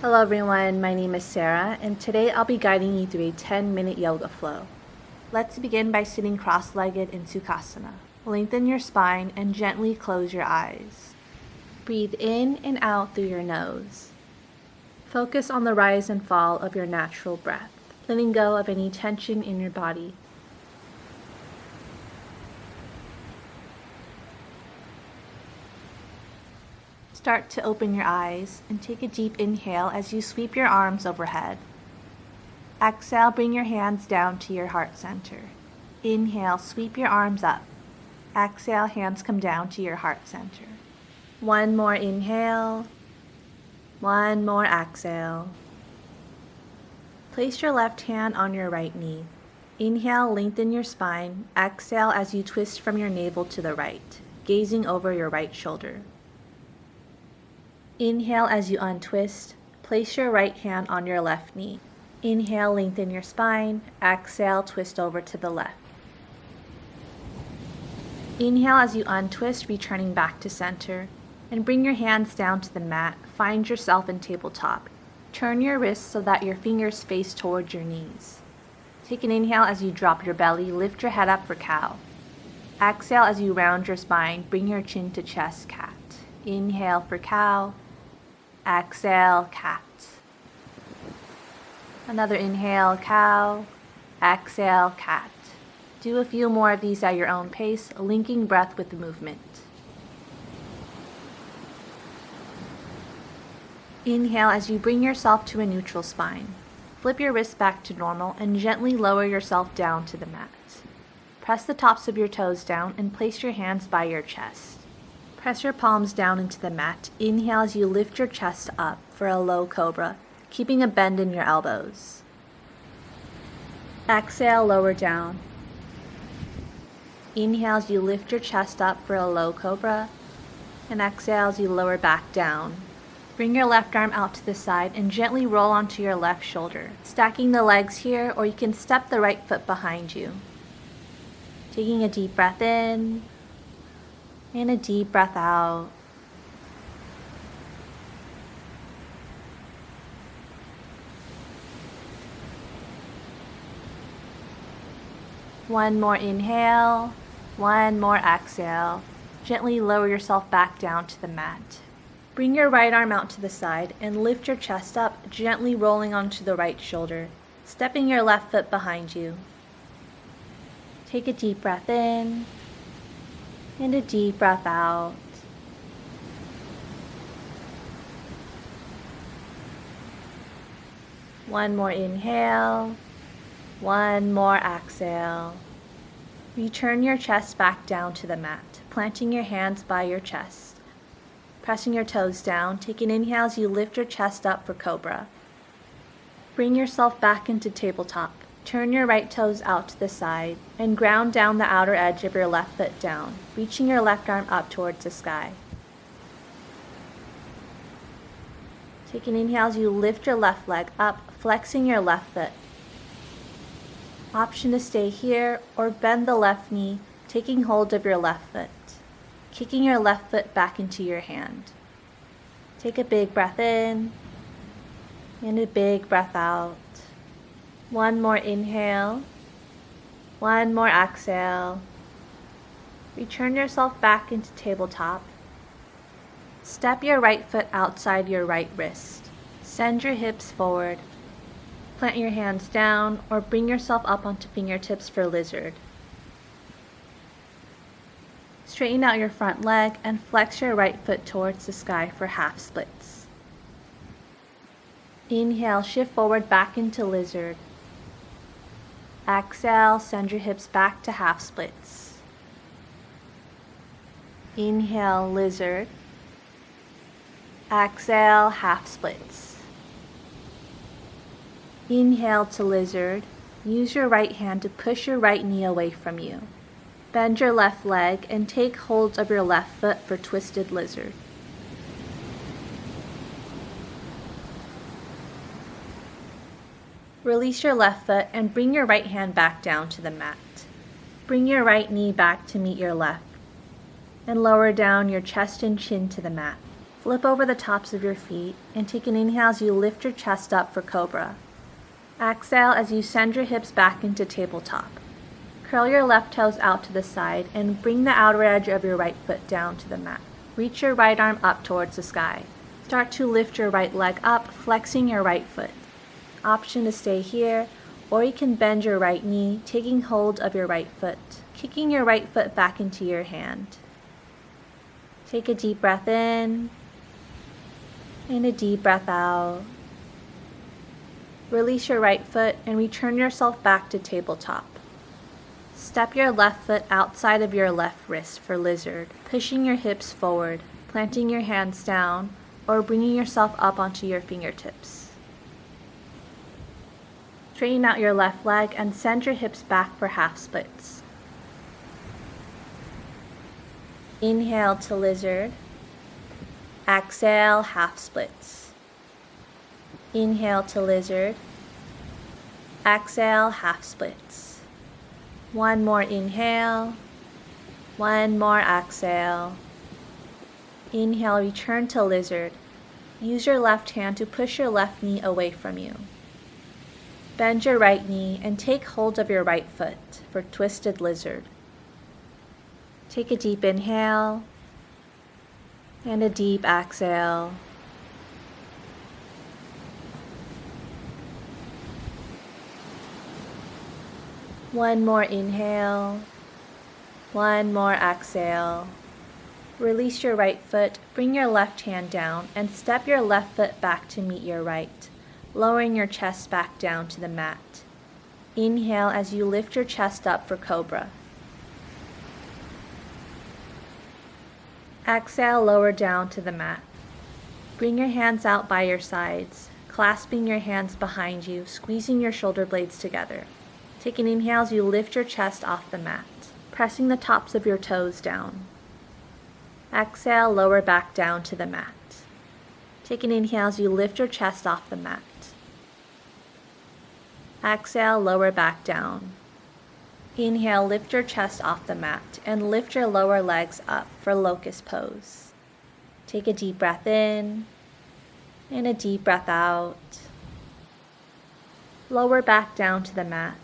Hello everyone, my name is Sarah, and today I'll be guiding you through a 10-minute yoga flow. Let's begin by sitting cross-legged in Sukhasana. Lengthen your spine and gently close your eyes. Breathe in and out through your nose. Focus on the rise and fall of your natural breath, letting go of any tension in your body. Start to open your eyes and take a deep inhale as you sweep your arms overhead. Exhale, bring your hands down to your heart center. Inhale, sweep your arms up. Exhale, hands come down to your heart center. One more inhale. One more exhale. Place your left hand on your right knee. Inhale, lengthen your spine. Exhale as you twist from your navel to the right, gazing over your right shoulder. Inhale as you untwist. Place your right hand on your left knee. Inhale, lengthen your spine. Exhale, twist over to the left. Inhale as you untwist, returning back to center. And bring your hands down to the mat. Find yourself in tabletop. Turn your wrists so that your fingers face towards your knees. Take an inhale as you drop your belly. Lift your head up for cow. Exhale as you round your spine. Bring your chin to chest, cat. Inhale for cow. Exhale, cat. Another inhale, cow. Exhale, cat. Do a few more of these at your own pace, linking breath with the movement. Inhale as you bring yourself to a neutral spine. Flip your wrists back to normal and gently lower yourself down to the mat. Press the tops of your toes down and place your hands by your chest. Press your palms down into the mat. Inhale as you lift your chest up for a low cobra, keeping a bend in your elbows. Exhale, lower down. Inhale as you lift your chest up for a low cobra, and exhale as you lower back down. Bring your left arm out to the side and gently roll onto your left shoulder, stacking the legs here, or you can step the right foot behind you. Taking a deep breath in, and a deep breath out. One more inhale, one more exhale. Gently lower yourself back down to the mat. Bring your right arm out to the side and lift your chest up, gently rolling onto the right shoulder, stepping your left foot behind you. Take a deep breath in, and a deep breath out. One more inhale, one more exhale. Return your chest back down to the mat, planting your hands by your chest. Pressing your toes down, take an inhale as you lift your chest up for cobra. Bring yourself back into tabletop. Turn your right toes out to the side and ground down the outer edge of your left foot down, reaching your left arm up towards the sky. Take an inhale as you lift your left leg up, flexing your left foot. Option to stay here or bend the left knee, taking hold of your left foot, kicking your left foot back into your hand. Take a big breath in and a big breath out. One more inhale, one more exhale. Return yourself back into tabletop. Step your right foot outside your right wrist. Send your hips forward. Plant your hands down or bring yourself up onto fingertips for lizard. Straighten out your front leg and flex your right foot towards the sky for half splits. Inhale, shift forward back into lizard. Exhale, send your hips back to half splits. Inhale, lizard. Exhale, half splits. Inhale to lizard. Use your right hand to push your right knee away from you. Bend your left leg and take hold of your left foot for twisted lizard. Release your left foot and bring your right hand back down to the mat. Bring your right knee back to meet your left and lower down your chest and chin to the mat. Flip over the tops of your feet and take an inhale as you lift your chest up for cobra. Exhale as you send your hips back into tabletop. Curl your left toes out to the side and bring the outer edge of your right foot down to the mat. Reach your right arm up towards the sky. Start to lift your right leg up, flexing your right foot. Option to stay here, or you can bend your right knee, taking hold of your right foot, kicking your right foot back into your hand. Take a deep breath in and a deep breath out. Release your right foot and return yourself back to tabletop. Step your left foot outside of your left wrist for lizard, pushing your hips forward, planting your hands down, or bringing yourself up onto your fingertips. Straighten out your left leg and send your hips back for half splits. Inhale to lizard. Exhale, half splits. Inhale to lizard. Exhale, half splits. One more inhale. One more exhale. Inhale, return to lizard. Use your left hand to push your left knee away from you. Bend your right knee and take hold of your right foot for twisted lizard. Take a deep inhale and a deep exhale. One more inhale, one more exhale. Release your right foot, bring your left hand down, and step your left foot back to meet your right, lowering your chest back down to the mat. Inhale as you lift your chest up for cobra. Exhale, lower down to the mat. Bring your hands out by your sides, clasping your hands behind you, squeezing your shoulder blades together. Take an inhale as you lift your chest off the mat, pressing the tops of your toes down. Exhale, lower back down to the mat. Take an inhale as you lift your chest off the mat. Exhale, lower back down. Inhale, lift your chest off the mat and lift your lower legs up for locust pose. Take a deep breath in and a deep breath out. Lower back down to the mat.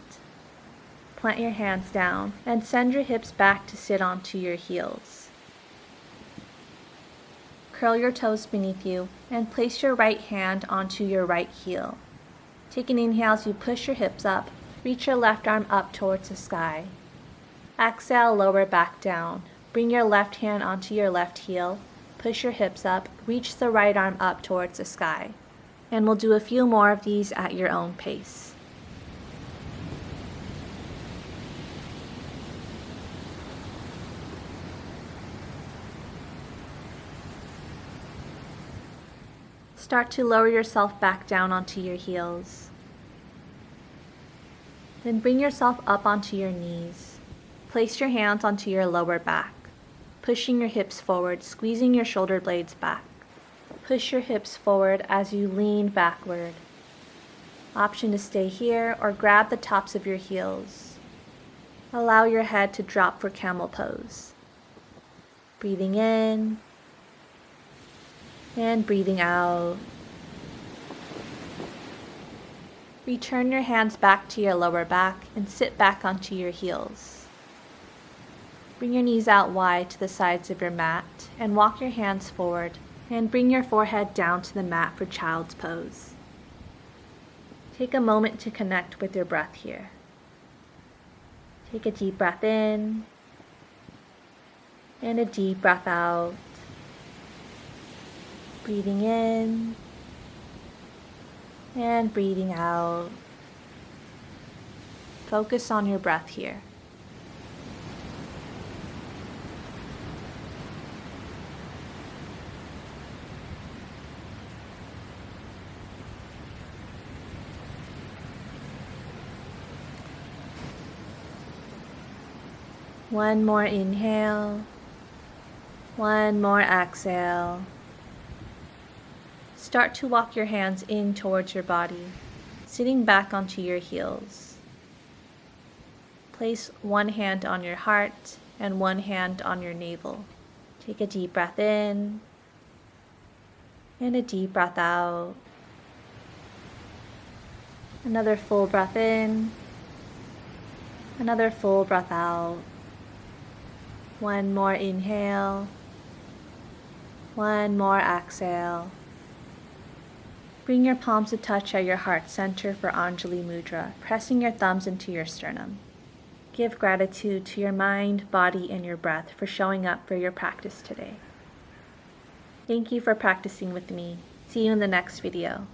Plant your hands down and send your hips back to sit onto your heels. Curl your toes beneath you and place your right hand onto your right heel. Take an inhale as you push your hips up. Reach your left arm up towards the sky. Exhale, lower back down. Bring your left hand onto your left heel. Push your hips up. Reach the right arm up towards the sky. And we'll do a few more of these at your own pace. Start to lower yourself back down onto your heels. Then bring yourself up onto your knees. Place your hands onto your lower back, pushing your hips forward, squeezing your shoulder blades back. Push your hips forward as you lean backward. Option to stay here or grab the tops of your heels. Allow your head to drop for camel pose. Breathing in and breathing out. Return your hands back to your lower back and sit back onto your heels. Bring your knees out wide to the sides of your mat and walk your hands forward and bring your forehead down to the mat for child's pose. Take a moment to connect with your breath here. Take a deep breath in and a deep breath out. Breathing in and breathing out. Focus on your breath here. One more inhale. One more exhale. Start to walk your hands in towards your body, sitting back onto your heels. Place one hand on your heart and one hand on your navel. Take a deep breath in And a deep breath out. Another full breath in. Another full breath out. One more inhale. One more exhale. Bring your palms to touch at your heart center for Anjali Mudra, pressing your thumbs into your sternum. Give gratitude to your mind, body, and your breath for showing up for your practice today. Thank you for practicing with me. See you in the next video.